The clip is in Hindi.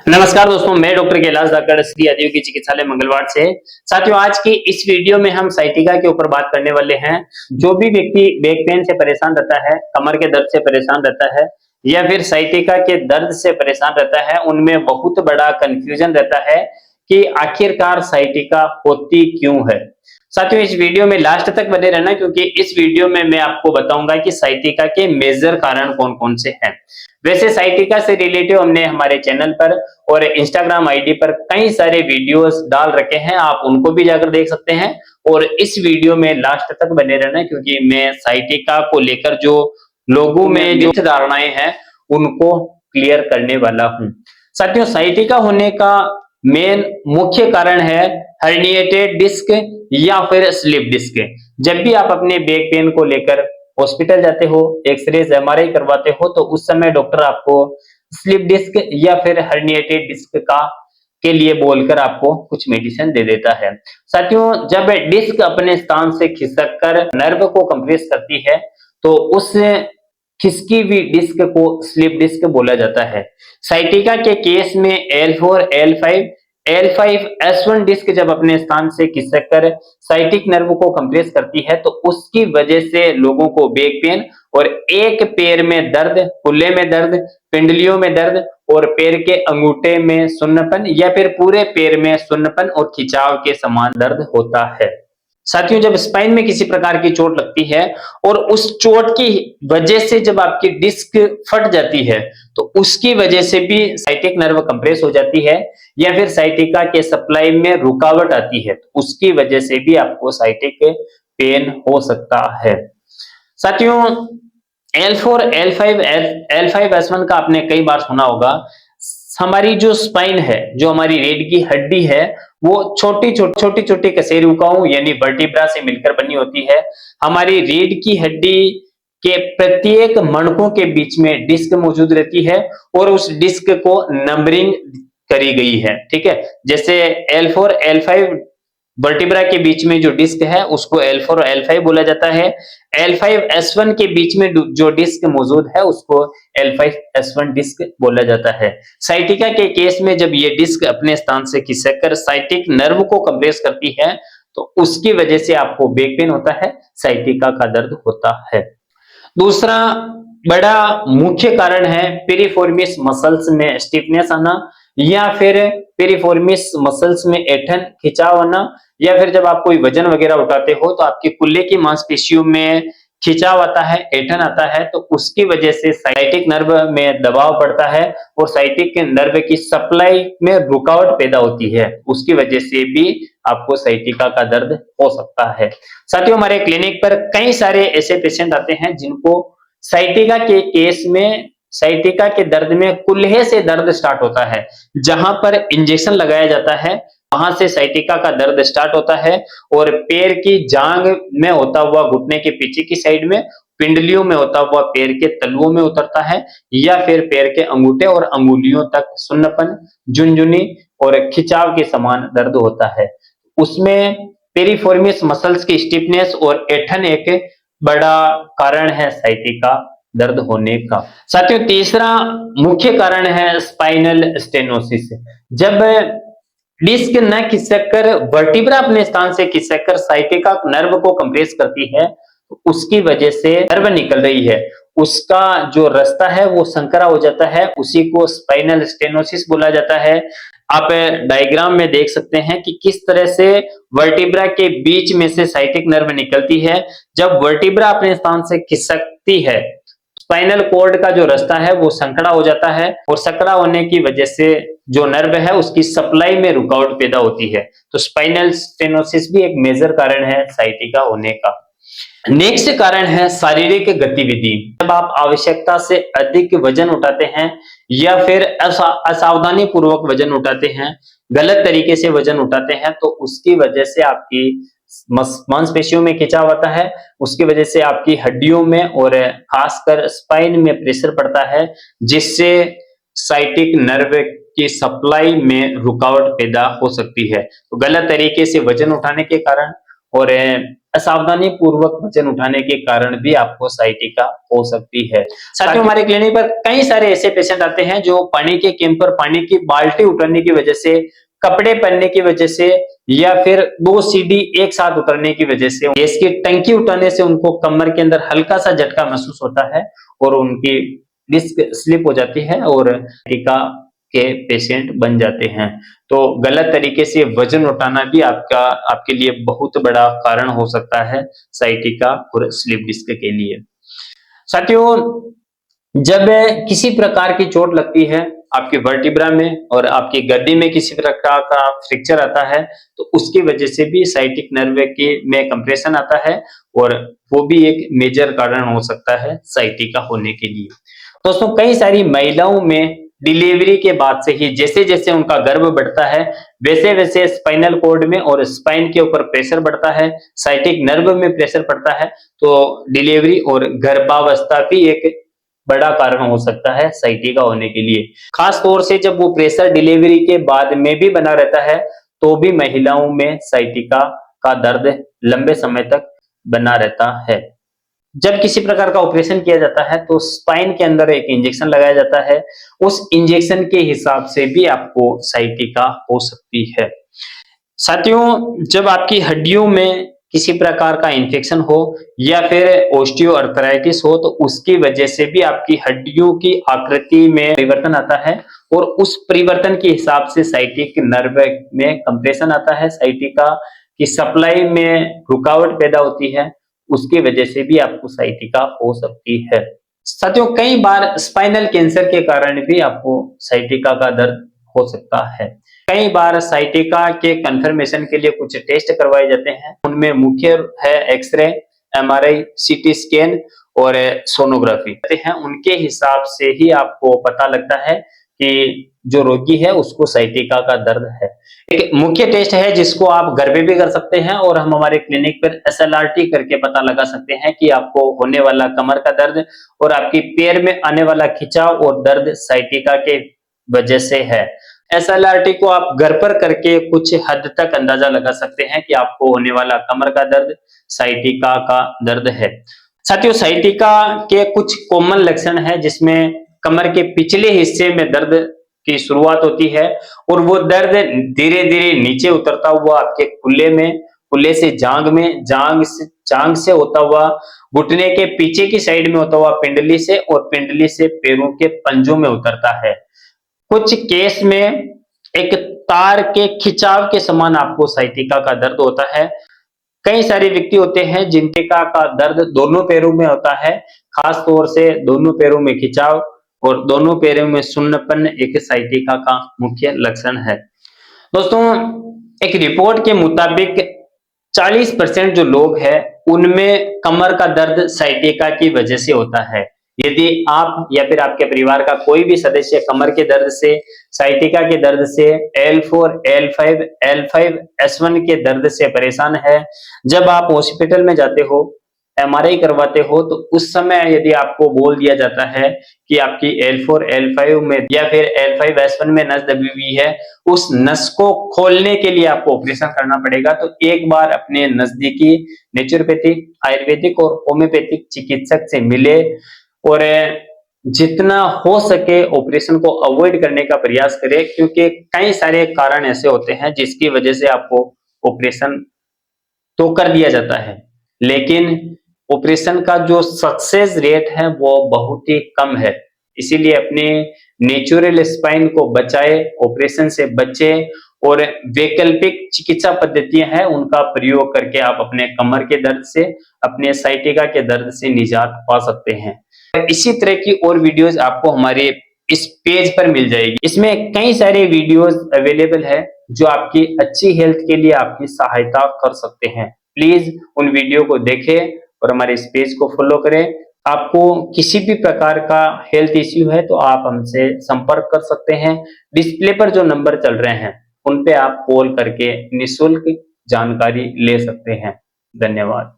नमस्कार दोस्तों, मैं डॉक्टर कैलाश धाकड़, श्री आदियोगी चिकित्सालय मंगलवार से। साथियों, आज की इस वीडियो में हम साइटिका के ऊपर बात करने वाले हैं। जो भी व्यक्ति बैक पेन से परेशान रहता है, कमर के दर्द से परेशान रहता है या फिर साइटिका के दर्द से परेशान रहता है, उनमें बहुत बड़ा कंफ्यूजन रहता है कि आखिरकार साइटिका होती क्यों है। साथियों, इस वीडियो में लास्ट तक बने रहना, क्योंकि इस वीडियो में मैं आपको बताऊंगा कि साइटिका के मेजर कारण कौन कौन से हैं। वैसे साइटिका से रिलेटिव हमने हमारे चैनल पर और इंस्टाग्राम आईडी पर कई सारे वीडियोस डाल रखे हैं, आप उनको भी जाकर देख सकते हैं। और इस वीडियो में लास्ट तक बने रहना, क्योंकि मैं साइटिका को लेकर जो लोगों में जो धारणाएं हैं उनको क्लियर करने वाला हूं। साथियों, साइटिका होने का मेन मुख्य कारण है हर्निएटेड डिस्क या फिर स्लिप डिस्क। जब भी आप अपने बैक पेन को लेकर हॉस्पिटल जाते हो, एक्सरे एमआरआई करवाते हो, तो उस समय डॉक्टर आपको स्लिप डिस्क या फिर हर्निएटेड डिस्क का के लिए बोलकर आपको कुछ मेडिसिन दे देता है। साथियों, जब डिस्क अपने स्थान से खिसक कर नर्व को कंप्रेस करती है, तो उस खिसकी हुई डिस्क को स्लिप डिस्क बोला जाता है। साइटिका के केस में L4, L5, L5S1 डिस्क जब अपने स्थान से खिसक कर साइटिक नर्व को कंप्रेस करती है, तो उसकी वजह से लोगों को बैक पेन और एक पैर में दर्द, कुल्ले में दर्द, पिंडलियों में दर्द और पैर के अंगूठे में सुन्नपन या फिर पूरे पैर में सुन्नपन और खिंचाव के समान दर्द होता है। साथियों, जब स्पाइन में किसी प्रकार की चोट लगती है और उस चोट की वजह से जब आपकी डिस्क फट जाती है, तो उसकी वजह से भी साइटिक नर्व कंप्रेस हो जाती है या फिर साइटिका के सप्लाई में रुकावट आती है, तो उसकी वजह से भी आपको साइटिक पेन हो सकता है। साथियों, L4, L5, L5S1 का आपने कई बार सुना होगा। हमारी जो स्पाइन है, जो हमारी रीढ़ की हड्डी है, वो छोटी छोटी कशेरुकाओं यानी वर्टिब्रा से मिलकर बनी होती है। हमारी रीढ़ की हड्डी के प्रत्येक मणकों के बीच में डिस्क मौजूद रहती है और उस डिस्क को नंबरिंग करी गई है। ठीक है, जैसे L4, L5 वर्टिब्रा के बीच में जो डिस्क है उसको L4 और L5 बोला जाता है। L5S1 के बीच में जो डिस्क मौजूद है उसको L5S1 डिस्क बोला जाता है। साइटिका के केस में जब ये डिस्क अपने स्थान से खिसक कर साइटिक नर्व को कंप्रेस करती है, तो उसकी वजह से आपको बैक पेन होता है, साइटिका का दर्द होता है। दूसरा बड़ा मुख्य कारण है पेरिफॉर्मिस मसल्स में स्टिफनेस आना या फिर पेरिफॉर्मिस मसल्स में ऐंठन, खिंचाव आना, या फिर जब आप कोई वजन वगैरह उठाते हो तो आपके कुल्ले की मांसपेशियों में खिंचाव आता है, ऐंठन आता है, तो उसकी वजह से साइटिक नर्व में दबाव पड़ता है और साइटिक नर्व की सप्लाई में रुकावट पैदा होती है, उसकी वजह से भी आपको साइटिका का दर्द हो सकता है। साथियों, हमारे क्लिनिक पर कई सारे ऐसे पेशेंट आते हैं जिनको साइटिका के केस में साइटिका के दर्द में कुल्हे से दर्द स्टार्ट होता है। जहां पर इंजेक्शन लगाया जाता है वहां से साइटिका का दर्द स्टार्ट होता है और पैर की जांग में होता हुआ घुटने के पीछे की साइड में, पिंडलियों में होता हुआ पैर के तलुओं में उतरता है या फिर पैर के अंगूठे और अंगुलियों तक सुन्नपन, झुनझुनी और खिंचाव के समान दर्द होता है। उसमें पेरिफॉर्मिस मसल्स की स्टिफनेस और ऐंठन एक बड़ा कारण है साइटिका दर्द होने का। साथियों, तीसरा मुख्य कारण है स्पाइनल स्टेनोसिस। जब डिस्क न खिसक कर वर्टिब्रा अपने स्थान से खिसक कर साइटिका नर्व को कंप्रेस करती है, तो उसकी वजह से नर्व निकल रही है, उसका जो रास्ता है वो संकरा हो जाता है, उसी को स्पाइनल स्टेनोसिस बोला जाता है। आप डायग्राम में देख सकते हैं कि किस तरह से वर्टिब्रा के बीच में से साइटिक नर्व निकलती है। जब वर्टिब्रा अपने स्थान से खिसकती है, स्पाइनल कॉर्ड का जो रास्ता है वो संकड़ा हो जाता है और संकड़ा होने की वजह से जो नर्व है उसकी सप्लाई में रुकावट पैदा होती है। तो स्पाइनल स्टेनोसिस भी एक मेजर कारण है साइटिका होने का। नेक्स्ट कारण है शारीरिक गतिविधि। जब आप आवश्यकता से अधिक वजन उठाते हैं या फिर असावधानी पूर्वक वजन उठाते हैं, गलत तरीके से वजन उठाते हैं, तो उसकी वजह से आपकी मांसपेशियों में खिंचाव आता है, उसकी वजह से आपकी हड्डियों में और खासकर स्पाइन में प्रेशर पड़ता है, जिससे साइटिक नर्व की सप्लाई में रुकावट पैदा हो सकती है। तो गलत तरीके से वजन उठाने के कारण और असावधानी पूर्वक वजन उठाने के कारण भी आपको साइटिका हो सकती है। साथियों, हमारे क्लिनिक पर कई सारे ऐसे पेशेंट आते हैं जो पानी के कैंप पर पानी की बाल्टी उठाने की वजह से, कपड़े पहनने की वजह से या फिर 2 सीढ़ी एक साथ उतरने की वजह से, गैस की टंकी उठाने से उनको कमर के अंदर हल्का सा झटका महसूस होता है और उनकी डिस्क स्लिप हो जाती है और साइटिका के पेशेंट बन जाते हैं। तो गलत तरीके से वजन उठाना भी आपके लिए बहुत बड़ा कारण हो सकता है साइटिका और स्लिप डिस्क के लिए। साथियों, जब किसी प्रकार की चोट लगती है आपकी वर्टिब्रा में और आपकी गद्दी में किसी प्रकार का फ्रैक्चर आता है, तो उसकी वजह से भी साइटिक नर्व के में कंप्रेशन आता है और वो भी एक मेजर कारण हो सकता है साइटिका होने के लिए। दोस्तों, कई सारी महिलाओं में डिलीवरी के बाद से ही जैसे जैसे उनका गर्भ बढ़ता है वैसे वैसे स्पाइनल कॉर्ड में और स्पाइन के ऊपर प्रेशर बढ़ता है, साइटिक नर्व में प्रेशर पड़ता है, तो डिलीवरी और गर्भावस्था भी एक बड़ा कारण हो सकता है साइटिका होने के लिए। खास तौर से जब वो प्रेशर डिलीवरी के बाद में भी बना रहता है तो भी महिलाओं में साइटिका का दर्द लंबे समय तक बना रहता है। जब किसी प्रकार का ऑपरेशन किया जाता है तो स्पाइन के अंदर एक इंजेक्शन लगाया जाता है, उस इंजेक्शन के हिसाब से भी आपको साइटिका हो सकती है। साथियों, जब आपकी हड्डियों में किसी प्रकार का इंफेक्शन हो या फिर ऑस्टियोआर्थराइटिस हो तो उसकी वजह से भी आपकी हड्डियों की आकृति में परिवर्तन आता है और उस परिवर्तन के हिसाब से साइटिक नर्व में कंप्रेशन आता है, साइटिका की सप्लाई में रुकावट पैदा होती है, उसकी वजह से भी आपको साइटिका हो सकती है। साथियों, कई बार स्पाइनल कैंसर के कारण भी आपको साइटिका का दर्द हो सकता है। कई बार साइटिका के कंफर्मेशन के लिए कुछ टेस्ट करवाए जाते हैं, उनमें मुख्य है एक्सरे, एमआरआई, सीटी स्कैन और सोनोग्राफी हैं। उनके हिसाब से ही आपको पता लगता है कि जो रोगी है उसको साइटिका का दर्द है। एक मुख्य टेस्ट है जिसको आप घर पे भी कर सकते हैं और हम हमारे क्लिनिक पर SLRT करके पता लगा सकते हैं कि आपको होने वाला कमर का दर्द और आपकी पैर में आने वाला खिंचाव और दर्द साइटिका के वजह से है। SLRT को आप घर पर करके कुछ हद तक अंदाजा लगा सकते हैं कि आपको होने वाला कमर का दर्द साइटिका का दर्द है। साथियों, साइटिका के कुछ कॉमन लक्षण है जिसमें कमर के पिछले हिस्से में दर्द की शुरुआत होती है और वो दर्द धीरे धीरे नीचे उतरता हुआ आपके कुल्ले से जांग में, जांग से होता हुआ घुटने के पीछे की साइड में होता हुआ पिंडली से और पिंडली से पैरों के पंजों में उतरता है। कुछ केस में एक तार के खिंचाव के समान आपको साइटिका का दर्द होता है। कई सारे व्यक्ति होते हैं जिनका का दर्द दोनों पैरों में होता है, खास तौर से दोनों पैरों में खिंचाव और दोनों पैरों में सुन्नपन एक साइटिका का मुख्य लक्षण है। दोस्तों, एक रिपोर्ट के मुताबिक 40% जो लोग हैं उनमें कमर का दर्द साइटिका की वजह से होता है। यदि आप या फिर आपके परिवार का कोई भी सदस्य कमर के दर्द से, साइटिका के दर्द से, L4, L5, L5S1 के दर्द से परेशान है, जब आप हॉस्पिटल में जाते हो, MRI करवाते हो तो उस समय यदि आपको बोल दिया जाता है कि आपकी L4, L5 में या फिर L5S1 में नस दबी हुई है, उस नस को खोलने के लिए आपको ऑपरेशन करना पड़ेगा, तो एक बार अपने नजदीकी नेचुरोपैथिक, आयुर्वेदिक और होम्योपैथिक चिकित्सक से मिले और जितना हो सके ऑपरेशन को अवॉइड करने का प्रयास करें, क्योंकि कई सारे कारण ऐसे होते हैं जिसकी वजह से आपको ऑपरेशन तो कर दिया जाता है, लेकिन ऑपरेशन का जो सक्सेस रेट है वो बहुत ही कम है। इसीलिए अपने नेचुरल स्पाइन को बचाए, ऑपरेशन से बचे और वैकल्पिक चिकित्सा पद्धतियां हैं उनका प्रयोग करके आप अपने कमर के दर्द से, अपने साइटिका के दर्द से निजात पा सकते हैं। इसी तरह की और वीडियोस आपको हमारे इस पेज पर मिल जाएगी। इसमें कई सारे वीडियोस अवेलेबल है जो आपकी अच्छी हेल्थ के लिए आपकी सहायता कर सकते हैं। प्लीज उन वीडियो को देखें और हमारे इस पेज को फॉलो करें। आपको किसी भी प्रकार का हेल्थ इश्यू है तो आप हमसे संपर्क कर सकते हैं। डिस्प्ले पर जो नंबर चल रहे हैं उन पे आप कॉल करके निःशुल्क जानकारी ले सकते हैं। धन्यवाद।